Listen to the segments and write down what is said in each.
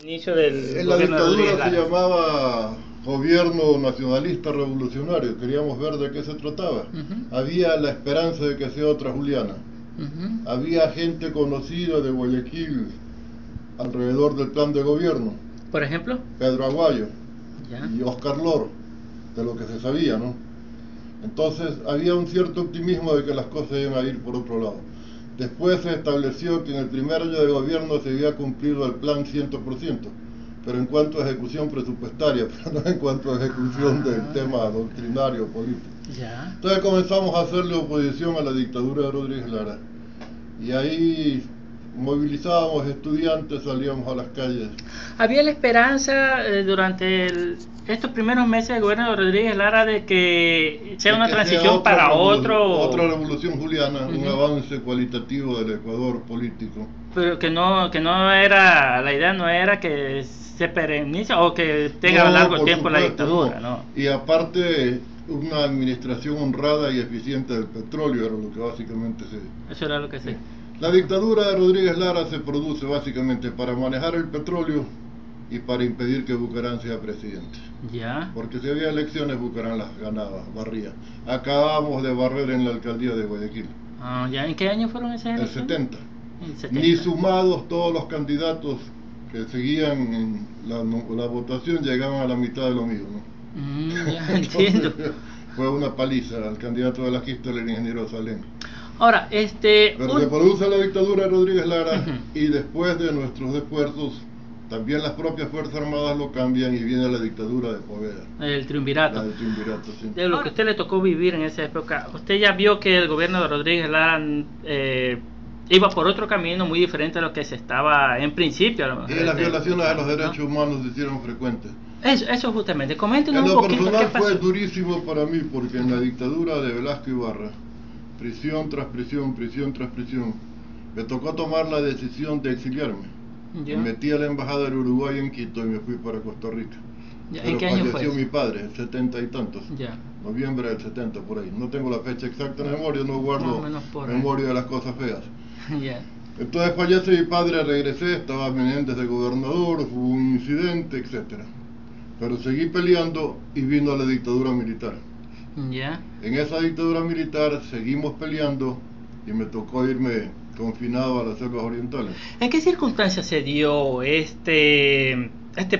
inicio del En la gobierno de Rodríguez dictadura se Lara. llamaba Gobierno Nacionalista Revolucionario, queríamos ver de qué se trataba. Ujú, Había la esperanza de que sea otra Juliana. ujú. Había gente conocida de Guayaquil alrededor del plan de gobierno, Por ejemplo, Pedro Aguayo ya. y Oscar Loro, de lo que se sabía, ¿no? Entonces había un cierto optimismo de que las cosas iban a ir por otro lado. Después se estableció que en el primer año de gobierno se había cumplido el plan 100%, pero en cuanto a ejecución presupuestaria, pero no en cuanto a ejecución del Ah, tema doctrinario político. ya. Entonces comenzamos a hacerle oposición a la dictadura de Rodríguez Lara. Y ahí movilizábamos estudiantes, salíamos a las calles. Había la esperanza durante estos primeros meses del gobierno de Rodríguez Lara de que sea De una que sea transición para otra otro, revolución juliana, un ujú, avance cualitativo del Ecuador político. pero que no era, la idea no era que se perenice o que tenga No, largo por tiempo la supuesto, no. dictadura, ¿no? Y aparte, una administración honrada y eficiente del petróleo era lo que básicamente se... Eso era lo que Sí. se... La dictadura de Rodríguez Lara se produce básicamente para manejar el petróleo y para impedir que Bucarán sea presidente. Ya. Porque si había elecciones, Bucarán las ganaba, barría. Acabamos de barrer en la alcaldía de Guayaquil. Ah, ya. ¿En qué año fueron esas El elecciones? 70. En el Ni 70. sumados todos los candidatos que seguían en la votación llegaban a la mitad de lo mismo, ¿no? Ya entiendo. Entonces fue una paliza al candidato de la Quista, el ingeniero Salén. Ahora, Pero se produce la dictadura de Rodríguez Lara ujú, y después de nuestros esfuerzos, también las propias Fuerzas Armadas lo cambian y viene la dictadura de Poveda, el la triunvirato. del triunvirato, sí. De lo que a usted le tocó vivir en esa época, usted ya vio que el gobierno de Rodríguez Lara iba por otro camino muy diferente a lo que se estaba en principio, a lo Y mejor, las violaciones a los pensando, ¿no? derechos humanos se hicieron frecuentes. Eso justamente, coméntenos En un lo poquito qué personal fue pasó. durísimo para mí porque en la dictadura de Velasco Ibarra, prisión tras prisión, prisión tras prisión, me tocó tomar la decisión de exiliarme. Me Ya, metí a la embajada del Uruguay en Quito y me fui para Costa Rica. ya. ¿En Pero qué año fue falleció eso? mi padre, en 70 y tantos, Ya, noviembre del 70 por ahí. No tengo la fecha exacta en memoria, no más o guardo menos por ahí. memoria de las cosas feas. Ya, Entonces fallece mi padre, regresé, estaba Menéndez de gobernador, hubo un incidente, etcétera. Pero seguí peleando y vino la dictadura militar. ya. En esa dictadura militar seguimos peleando y me tocó irme confinado a las selvas orientales. ¿En qué circunstancias se dio este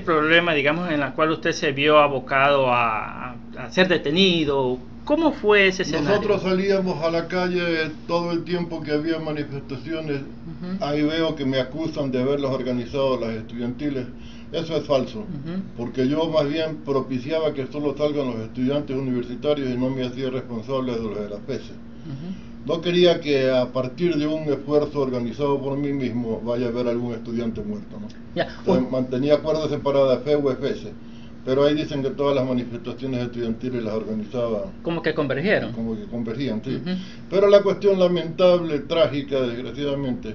problema, digamos, en la cual usted se vio abocado a ser detenido? ¿Cómo fue ese escenario? Nosotros salíamos a la calle todo el tiempo que había manifestaciones. Ujú, Ahí veo que me acusan de haberlas organizado las estudiantiles. Eso es falso, ujú. porque yo más bien propiciaba que solo salgan los estudiantes universitarios y no me hacía responsable de los de la PESE. Ujú. No quería que a partir de un esfuerzo organizado por mí mismo vaya a haber algún estudiante muerto, ¿no? Ya, Entonces mantenía acuerdos separados de FEU y FESE, pero ahí dicen que todas las manifestaciones estudiantiles las organizaba, como que convergieron. como que convergían, sí. Ujú. Pero la cuestión lamentable, trágica, desgraciadamente,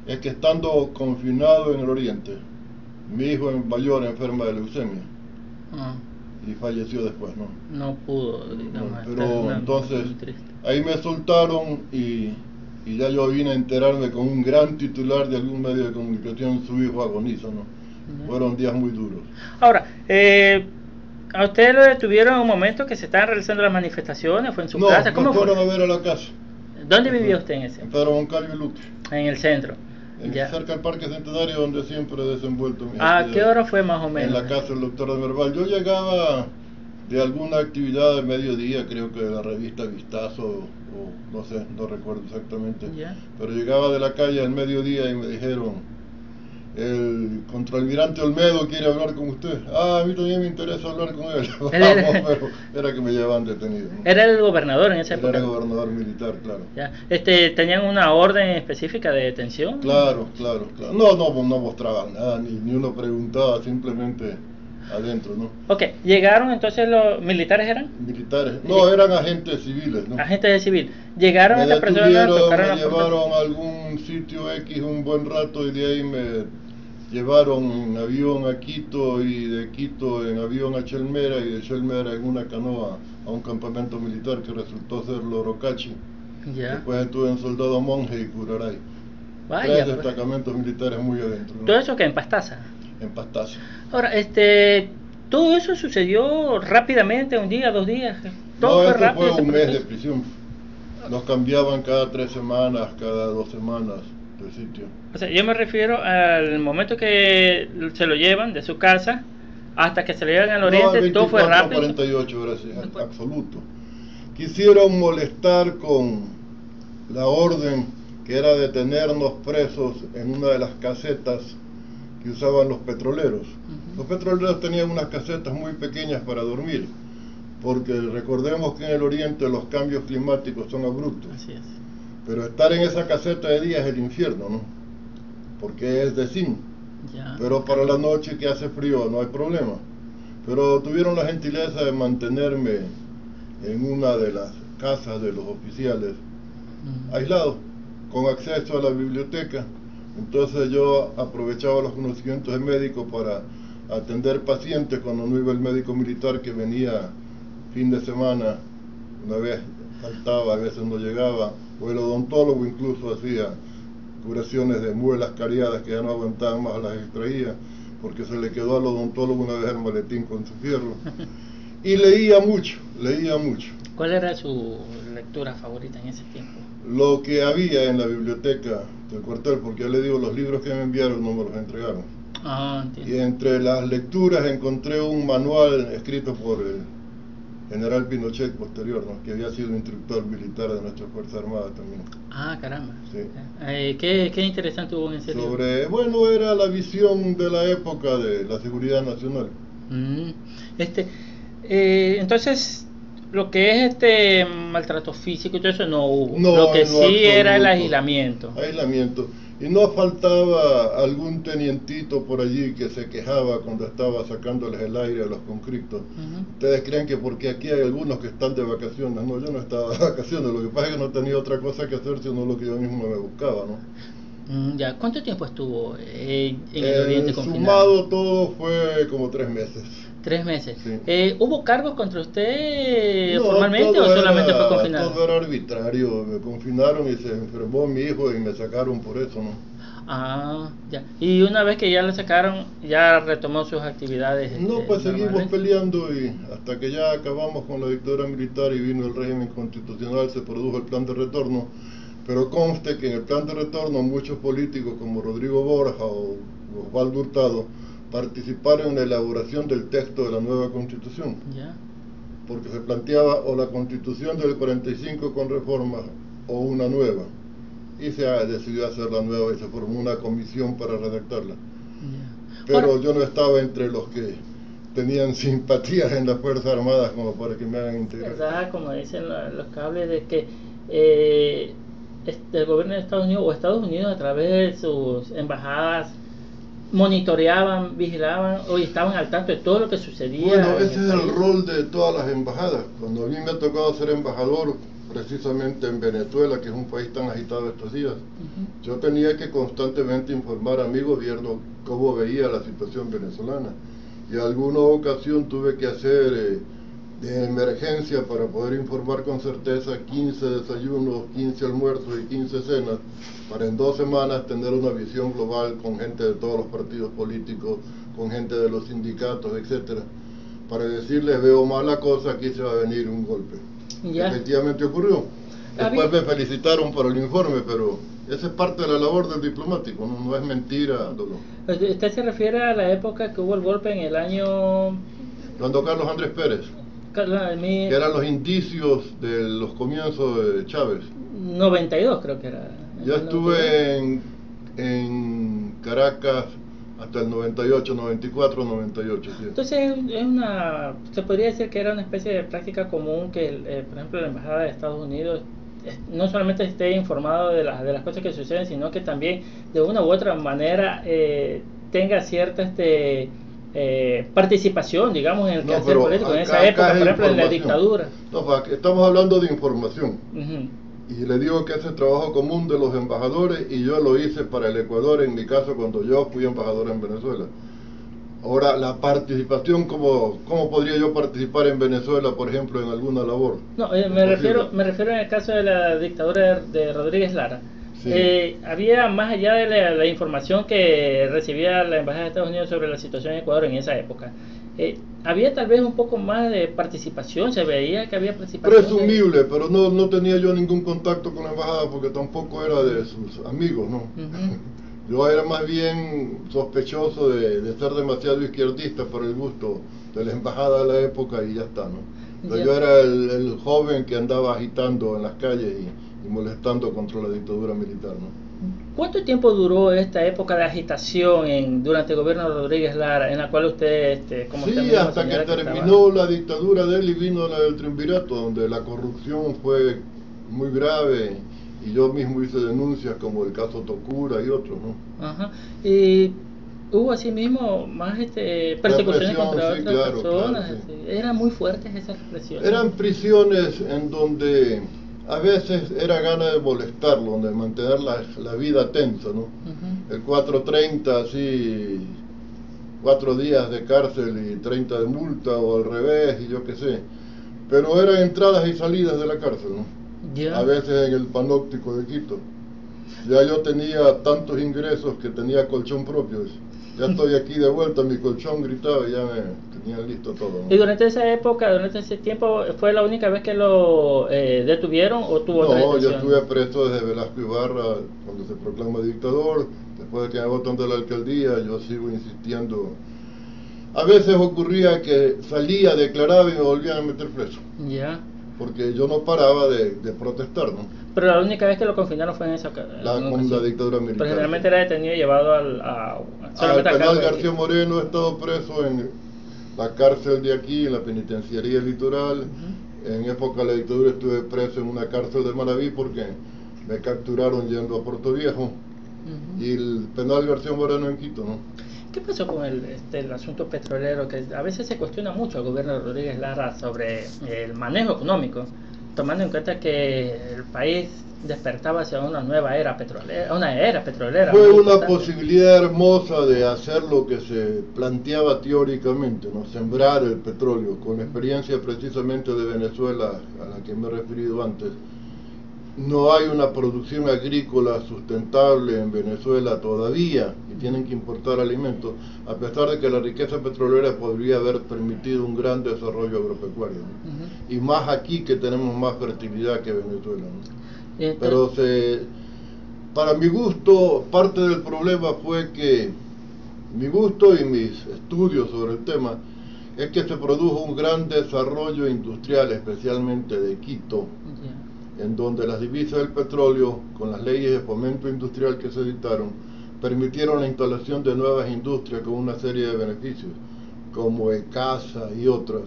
es que estando confinado en el oriente, mi hijo mayor enferma de leucemia Ah, y falleció después, ¿no? no pudo, No, digamos, esta es pero una noticia entonces muy triste. ahí me soltaron y ya yo vine a enterarme con un gran titular de algún medio de comunicación, su hijo agoniza, ¿no? Ya. Fueron días muy duros. Ahora, ¿a usted lo detuvieron en un momento que se estaban realizando las manifestaciones? ¿Fue en su No, casa? me ¿Cómo fue? fueron a ver a la casa, ¿Dónde vivía usted en en ese? Pedro Moncayo y Luque, En el centro. Ya. cerca del Parque Centenario donde siempre he desenvuelto mis ¿A qué actividades, hora fue más o en menos la eso? casa del doctor de Merval. Yo llegaba de alguna actividad de mediodía, creo que de la revista Vistazo, o no sé, no recuerdo exactamente, Ya. pero llegaba de la calle al mediodía y me dijeron, el contraalmirante Olmedo quiere hablar con usted. Ah, a mí también me interesa hablar con él. Él Vamos, era, pero era que me llevaban detenido, ¿no? era el gobernador en esa Él era época. gobernador militar, claro. Ya. ¿Tenían una orden específica de detención? Claro, claro, claro. No, no, no mostraban nada, ni uno preguntaba, simplemente adentro, ¿no? Ok, llegaron entonces los militares eran Militares. No, eran agentes civiles, ¿no? agentes de civil. Llegaron Me estas personas, detuvieron, tocaron me la puerta. llevaron a algún sitio X un buen rato y de ahí me llevaron en avión a Quito y de Quito en avión a Chelmera y de Chelmera en una canoa a un campamento militar que resultó ser Lorocachi. Ya. Después estuve en Soldado Monje y Curaray. Vaya, Tres pues. destacamentos militares muy adentro, ¿no? Todo eso que en Pastaza. en Pastaza. Ahora, todo eso sucedió rápidamente, un día, 2 días. Todo No, fue eso rápido. fue un mes de prisión. Nos cambiaban cada 3 semanas, cada 2 semanas de sitio. O sea, yo me refiero al momento que se lo llevan de su casa hasta que se lo llevan al oriente, no, todo fue rápido. 48 horas, absoluto. Quisieron molestar con la orden que era de tenernos presos en una de las casetas que usaban los petroleros. Los petroleros tenían unas casetas muy pequeñas para dormir, porque recordemos que en el oriente los cambios climáticos son abruptos. Así es. Pero estar en esa caseta de día es el infierno, ¿no? Porque es de zinc. Ya. Pero para la noche que hace frío no hay problema. Pero tuvieron la gentileza de mantenerme en una de las casas de los oficiales, aislado, con acceso a la biblioteca. Entonces yo aprovechaba los conocimientos de médico para atender pacientes cuando no iba el médico militar, que venía fin de semana, una vez faltaba, a veces no llegaba, o el odontólogo incluso hacía curaciones de muelas cariadas que ya no aguantaban más, las extraía, porque se le quedó al odontólogo una vez el maletín con su fierro. Y leía mucho. ¿Cuál era su lectura favorita en ese tiempo? Lo que había en la biblioteca del cuartel, porque ya le digo, los libros que me enviaron no me los entregaron. Entiendo. Y entre las lecturas encontré un manual escrito por el general Pinochet posterior, ¿no? Que había sido instructor militar de nuestra Fuerza Armada también. Caramba. Sí. ¿Qué interesante hubo en ese libro? Bueno, era la visión de la época de la seguridad nacional. Entonces, lo que es maltrato físico y todo eso no hubo. No, lo que no, sí absoluto. era el aislamiento. Y no faltaba algún tenientito por allí que se quejaba cuando estaba sacándoles el aire a los conscriptos. Ustedes creen que porque aquí hay algunos que están de vacaciones. No, yo no estaba de vacaciones, lo que pasa es que no tenía otra cosa que hacer sino lo que yo mismo me buscaba, ¿no? Ya, ¿cuánto tiempo estuvo en el Oriente Sumado confinado? todo fue como 3 meses. 3 meses. Sí. ¿Hubo cargos contra usted No, formalmente o solamente fue confinado? Todo era arbitrario, me confinaron y se enfermó mi hijo y me sacaron por eso, ¿no? Ya. Y una vez que ya le sacaron, ya retomó sus actividades. No, pues seguimos normales. peleando y hasta que ya acabamos con la dictadura militar y vino el régimen constitucional, se produjo el plan de retorno. Pero conste que en el plan de retorno muchos políticos como Rodrigo Borja o Osvaldo Hurtado participaron en la elaboración del texto de la nueva Constitución. Ya. Porque se planteaba o la Constitución del 45 con reformas o una nueva. Y se decidió hacer la nueva y se formó una comisión para redactarla. Pero yo no estaba entre los que tenían simpatías en las Fuerzas Armadas como para que me hagan integrar. ¿Verdad? Como dicen los cables de que el gobierno de Estados Unidos o Estados Unidos a través de sus embajadas monitoreaban, vigilaban o estaban al tanto de todo lo que sucedía. Bueno, ese es el rol de todas las embajadas. Cuando a mí me ha tocado ser embajador precisamente en Venezuela, que es un país tan agitado estos días, yo tenía que constantemente informar a mi gobierno cómo veía la situación venezolana. Y en alguna ocasión tuve que hacer de emergencia para poder informar con certeza 15 desayunos, 15 almuerzos y 15 cenas, para en 2 semanas tener una visión global con gente de todos los partidos políticos, con gente de los sindicatos, etcétera, para decirles, veo mal la cosa, aquí se va a venir un golpe. Ya. Efectivamente ocurrió. Después me felicitaron por el informe, pero esa es parte de la labor del diplomático, no es mentira, Dolor. ¿Usted se refiere a la época que hubo el golpe en el año...? Cuando Carlos Andrés Pérez, que eran los indicios de los comienzos de Chávez. 92 creo que era. Yo estuve en Caracas hasta el 98, 94, 98. Sí. Entonces se podría decir que era una especie de práctica común que, por ejemplo, la Embajada de Estados Unidos no solamente esté informado de las cosas que suceden, sino que también de una u otra manera tenga cierta participación, digamos, en el quehacer político en esa época, por ejemplo, en la dictadura. No, estamos hablando de información. Y le digo que ese es el trabajo común de los embajadores y yo lo hice para el Ecuador, en mi caso, cuando yo fui embajador en Venezuela. Ahora, la participación, ¿cómo podría yo participar en Venezuela, por ejemplo, en alguna labor? No, me refiero en el caso de la dictadura de Rodríguez Lara. Sí. Había más allá de la información que recibía la Embajada de Estados Unidos sobre la situación en Ecuador en esa época. Había tal vez un poco más de participación, se veía que había participación. Presumible, pero no tenía yo ningún contacto con la embajada porque tampoco era de sus amigos, ¿no? Yo era más bien sospechoso de ser demasiado izquierdista por el gusto de la embajada de la época y ya está, ¿no? Pero yo era el joven que andaba agitando en las calles y molestando contra la dictadura militar, ¿no? ¿Cuánto tiempo duró esta época de agitación durante el gobierno de Rodríguez Lara, en la cual usted, como usted Sí, mismo hasta que señala, terminó la dictadura de él y vino la del triunvirato, donde la corrupción fue muy grave y yo mismo hice denuncias como el caso Tokura y otros, ¿no? Ajá. Y hubo asimismo más persecuciones contra sí, otras claro, personas. sí. Eran muy fuertes esas represiones. Eran prisiones en donde a veces era gana de molestarlo, de mantener la vida tensa, ¿no? El 430, así, 4 días de cárcel y 30 de multa, o al revés, y yo qué sé. Pero eran entradas y salidas de la cárcel, ¿no? A veces en el panóptico de Quito. Ya yo tenía tantos ingresos que tenía colchón propio. Ya estoy aquí de vuelta, mi colchón gritaba y ya me tenían listo todo, ¿no? ¿Y durante esa época, durante ese tiempo, fue la única vez que lo detuvieron o tuvo otra No, yo detención? estuve preso desde Velasco Ibarra cuando se proclama dictador. Después de que me votan de la alcaldía, yo sigo insistiendo. A veces ocurría que salía, declaraba y me volvían a meter preso. Ya. Porque yo no paraba de protestar, ¿no? Pero la única vez que lo confinaron fue en esa Con la dictadura militar. Pero generalmente era detenido y llevado al penal García Moreno. He estado preso en la cárcel de aquí, en la penitenciaría litoral. En época de la dictadura estuve preso en una cárcel de Manaví porque me capturaron yendo a Puerto Viejo. Y el penal García Moreno en Quito, ¿no? ¿Qué pasó con el asunto petrolero? Que a veces se cuestiona mucho al gobierno de Rodríguez Lara sobre el manejo económico, tomando en cuenta que el país despertaba hacia una nueva era petrolera, Fue una posibilidad hermosa de hacer lo que se planteaba teóricamente, ¿no? Sembrar el petróleo, con la experiencia precisamente de Venezuela a la que me he referido antes. No hay una producción agrícola sustentable en Venezuela todavía y tienen que importar alimentos, a pesar de que la riqueza petrolera podría haber permitido un gran desarrollo agropecuario, ¿no? Y más aquí que tenemos más fertilidad que Venezuela, ¿no? Pero para mi gusto, parte del problema fue que mi gusto y mis estudios sobre el tema es que se produjo un gran desarrollo industrial, especialmente de Quito, en donde las divisas del petróleo, con las leyes de fomento industrial que se dictaron, permitieron la instalación de nuevas industrias con una serie de beneficios, como ECASA y otras,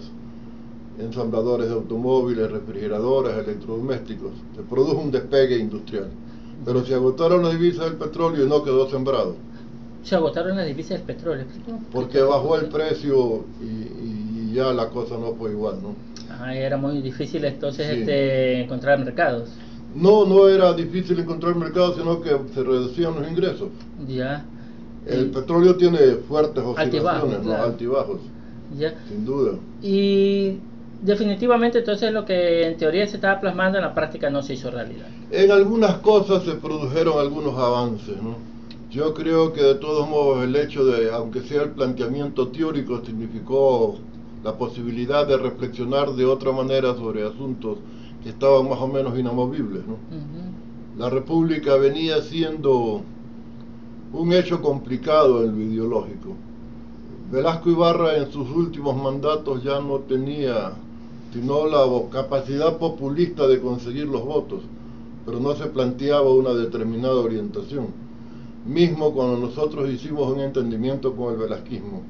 ensambladores de automóviles, refrigeradoras, electrodomésticos. Se produjo un despegue industrial, pero se agotaron las divisas del petróleo y no quedó sembrado. Se agotaron las divisas del petróleo. Porque bajó el precio y ya la cosa no fue igual, ¿no? Era muy difícil entonces encontrar mercados. No era difícil encontrar mercados, sino que se reducían los ingresos. Ya. El petróleo tiene fuertes oscilaciones, claro. Altibajos. Ya. Sin duda. Y definitivamente entonces lo que en teoría se estaba plasmando en la práctica no se hizo realidad. En algunas cosas se produjeron algunos avances, ¿no? Yo creo que de todos modos el hecho de, aunque sea el planteamiento teórico, significó la posibilidad de reflexionar de otra manera sobre asuntos que estaban más o menos inamovibles, ¿no? La República venía siendo un hecho complicado en lo ideológico. Velasco Ibarra en sus últimos mandatos ya no tenía sino la capacidad populista de conseguir los votos, pero no se planteaba una determinada orientación. Mismo cuando nosotros hicimos un entendimiento con el velasquismo,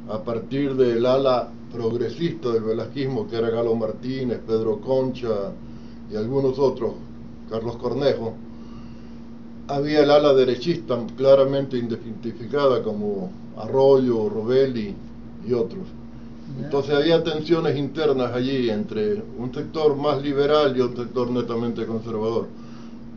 a partir del ala progresista del velasquismo, que era Galo Martínez, Pedro Concha y algunos otros, Carlos Cornejo, había el ala derechista claramente identificada como Arroyo, Robelli y otros. Entonces había tensiones internas allí entre un sector más liberal y un sector netamente conservador.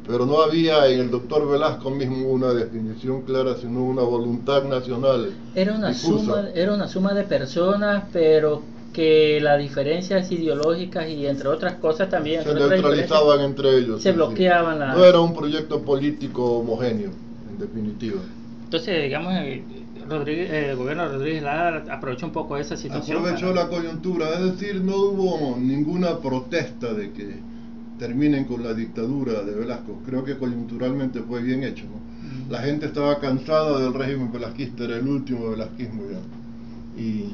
Pero no había en el doctor Velasco mismo una definición clara, sino una voluntad nacional era una difusa. Era una suma de personas, pero que las diferencias ideológicas y entre otras cosas también se neutralizaban entre ellos. Se bloqueaban las... No era un proyecto político homogéneo, en definitiva. Entonces, digamos, el gobierno de Rodríguez Lara aprovechó un poco esa situación. Aprovechó la coyuntura, es decir, no hubo ninguna protesta de que terminen con la dictadura de Velasco. Creo que coyunturalmente fue bien hecho, ¿no? La gente estaba cansada del régimen velasquista, era el último velasquismo ya. Y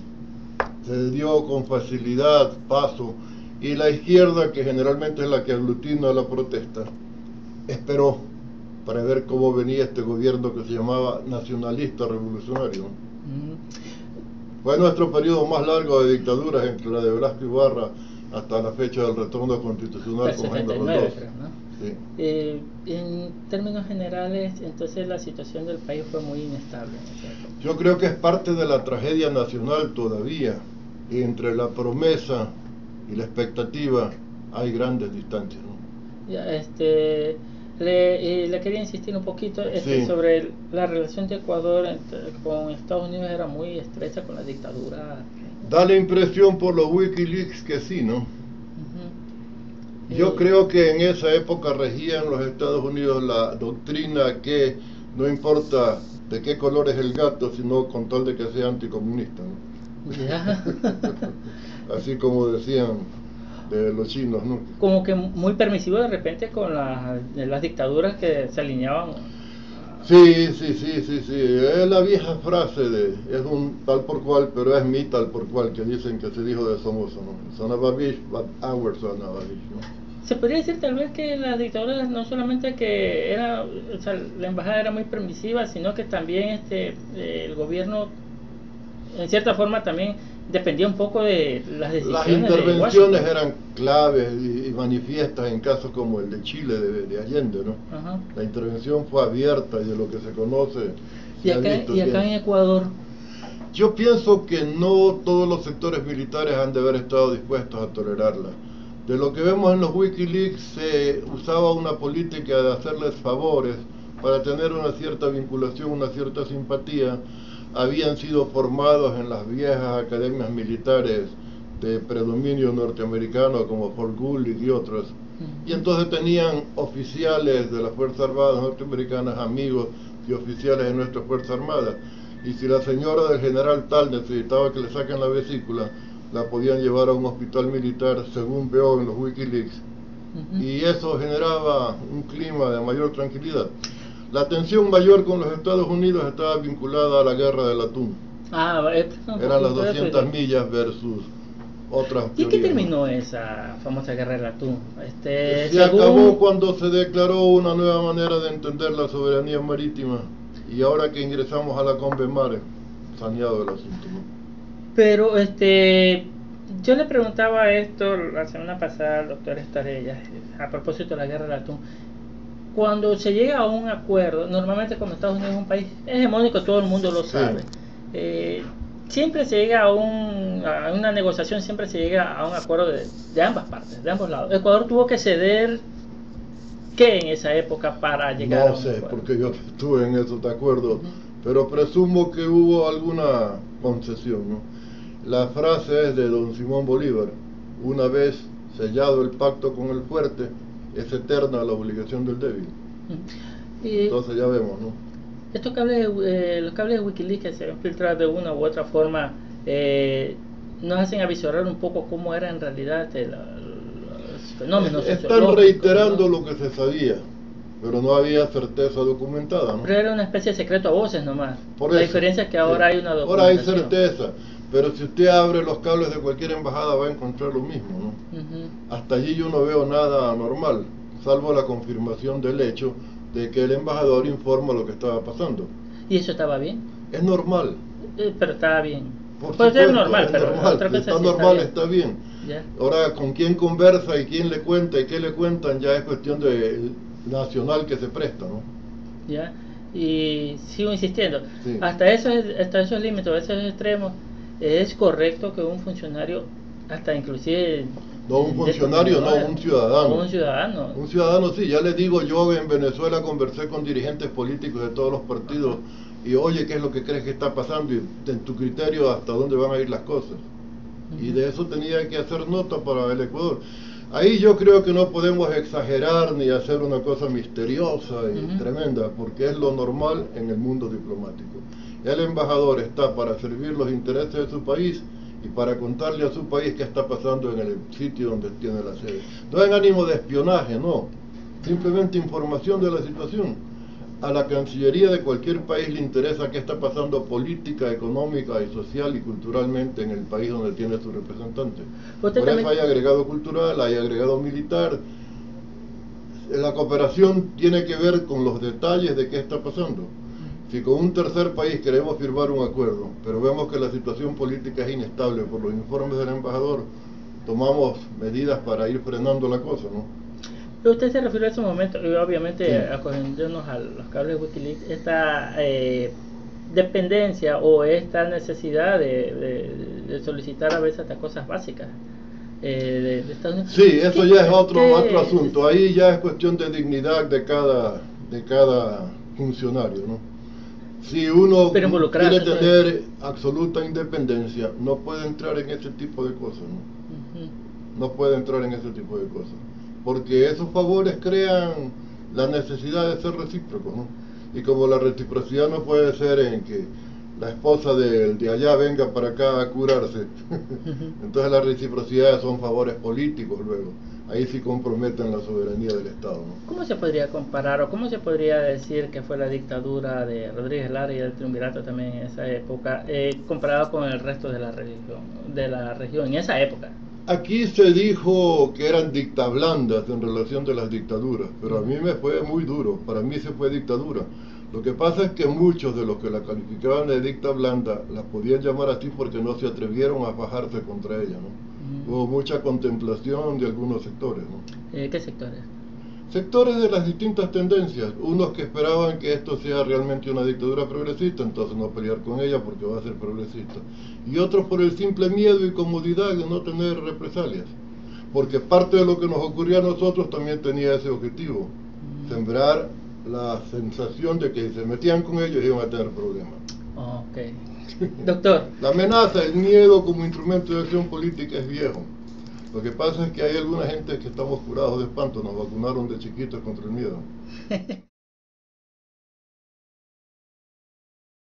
se dio con facilidad paso, y la izquierda, que generalmente es la que aglutina la protesta, esperó para ver cómo venía este gobierno que se llamaba nacionalista revolucionario. Fue nuestro periodo más largo de dictaduras, entre la de Velasco Ibarra hasta la fecha del retorno constitucional con Jaime Roldós. Creo, ¿no? Sí. En términos generales, entonces la situación del país fue muy inestable. Yo creo que es parte de la tragedia nacional todavía. Entre la promesa y la expectativa hay grandes distancias, ¿no? Ya, le quería insistir un poquito Sí. sobre la relación de Ecuador con Estados Unidos. Era muy estrecha con la dictadura. Da la impresión por los Wikileaks que sí, ¿no? Yo creo que en esa época regía en los Estados Unidos la doctrina que no importa de qué color es el gato, sino con tal de que sea anticomunista, ¿no? Ya. Así como decían de los chinos, ¿no? Como que muy permisivo de repente con las dictaduras que se alineaban. Sí, es la vieja frase de es un tal por cual, pero es mi tal por cual, que dicen que se dijo de Somoza, ¿no? Son a bitch, but ours son a bitch, ¿no? Se podría decir tal vez que las dictaduras no solamente que era, o sea, la embajada era muy permisiva, sino que también el gobierno en cierta forma también dependía un poco de las decisiones. Las intervenciones eran claves y manifiestas en casos como el de Chile, de Allende, ¿no? Ajá. La intervención fue abierta y de lo que se conoce. Y acá en Ecuador. Yo pienso que no todos los sectores militares han de haber estado dispuestos a tolerarla. De lo que vemos en los Wikileaks, se usaba una política de hacerles favores para tener una cierta vinculación, una cierta simpatía. Habían sido formados en las viejas academias militares de predominio norteamericano como Fort Gully y otras, y entonces tenían oficiales de las Fuerzas Armadas norteamericanas, amigos y oficiales de nuestras Fuerzas Armadas, y si la señora del general tal necesitaba que le saquen la vesícula, la podían llevar a un hospital militar, según veo en los Wikileaks, y eso generaba un clima de mayor tranquilidad. La tensión mayor con los Estados Unidos estaba vinculada a la guerra del atún. Eran las 200 millas versus otras. ¿Y qué terminó esa famosa guerra del atún? Se acabó cuando se declaró una nueva manera de entender la soberanía marítima, y ahora que ingresamos a la Convemare, saneado el asunto, ¿no? Pero yo le preguntaba esto la semana pasada al doctor Estarella a propósito de la guerra del atún. Cuando se llega a un acuerdo, normalmente como Estados Unidos es un país hegemónico, todo el mundo lo sabe, siempre se llega a una negociación, siempre se llega a un acuerdo de ambas partes, de ambos lados. Ecuador tuvo que ceder ¿qué en esa época para llegar a un acuerdo? No sé, porque yo estuve en eso, de acuerdo, pero presumo que hubo alguna concesión, ¿no? La frase es de don Simón Bolívar: una vez sellado el pacto con el fuerte, es eterna la obligación del débil. Entonces ya vemos, ¿no? Estos cables, los cables de Wikileaks que se han filtrado de una u otra forma, nos hacen avisorar un poco cómo era en realidad los fenómenos sociológicos. Están reiterando, ¿no?, lo que se sabía, pero no había certeza documentada, ¿no? Pero era una especie de secreto a voces nomás. Por la eso, diferencia es que ahora hay una documentación. Ahora hay certeza, pero si usted abre los cables de cualquier embajada va a encontrar lo mismo, ¿no? Hasta allí yo no veo nada anormal, salvo la confirmación del hecho de que el embajador informa lo que estaba pasando. ¿Y eso estaba bien? Es normal. Pero estaba bien. Puede ser normal, pero normal. otra cosa está sí normal, está bien. ¿Ya? Ahora, con quién conversa y quién le cuenta y qué le cuentan, ya es cuestión de nacional que se presta, ¿no? ¿Ya? Y sigo insistiendo, Sí. hasta esos límites, a esos extremos, es correcto que un funcionario, hasta inclusive... No un funcionario, no un ciudadano. Un ciudadano. Un ciudadano, sí, ya les digo, yo en Venezuela conversé con dirigentes políticos de todos los partidos y oye, ¿qué es lo que crees que está pasando? Y en tu criterio, ¿hasta dónde van a ir las cosas? y de eso tenía que hacer nota para el Ecuador. Ahí yo creo que no podemos exagerar ni hacer una cosa misteriosa y tremenda, porque es lo normal en el mundo diplomático. El embajador está para servir los intereses de su país y para contarle a su país qué está pasando en el sitio donde tiene la sede. No en ánimo de espionaje, no, simplemente información de la situación. A la Cancillería de cualquier país le interesa qué está pasando política, económica y social y culturalmente en el país donde tiene su representante. Por eso hay agregado cultural, hay agregado militar. La cooperación tiene que ver con los detalles de qué está pasando. Si con un tercer país queremos firmar un acuerdo, pero vemos que la situación política es inestable por los informes del embajador, tomamos medidas para ir frenando la cosa, ¿no? Pero usted se refirió a ese momento, y obviamente acogiéndonos a los cables de Wikileaks, esta dependencia o esta necesidad de solicitar a veces hasta cosas básicas de Estados Unidos. Sí, eso ya es otro asunto. Ahí ya es cuestión de dignidad de cada funcionario, ¿no? Si uno quiere tener absoluta independencia, no puede entrar en ese tipo de cosas, ¿no? No puede entrar en ese tipo de cosas, porque esos favores crean la necesidad de ser recíprocos, ¿no? Y como la reciprocidad no puede ser en que la esposa de allá venga para acá a curarse, entonces las reciprocidades son favores políticos luego. Ahí sí comprometen la soberanía del Estado, ¿no? ¿Cómo se podría comparar o cómo se podría decir que fue la dictadura de Rodríguez Lara y el triunvirato también en esa época, comparado con el resto de la región en esa época? Aquí se dijo que eran dictablandas en relación de las dictaduras, pero a mí me fue muy duro, para mí se fue dictadura. Lo que pasa es que muchos de los que la calificaban de dicta blanda la podían llamar así porque no se atrevieron a fajarse contra ella, ¿no? Hubo mucha contemplación de algunos sectores, ¿no? ¿Qué sectores? Sectores de las distintas tendencias, unos que esperaban que esto sea realmente una dictadura progresista, entonces no pelear con ella porque va a ser progresista, y otros por el simple miedo y comodidad de no tener represalias, porque parte de lo que nos ocurría a nosotros también tenía ese objetivo, sembrar la sensación de que si se metían con ellos iban a tener problemas. Doctor. La amenaza, el miedo como instrumento de acción política es viejo. Lo que pasa es que hay alguna gente que estamos curados de espanto, nos vacunaron de chiquitos contra el miedo.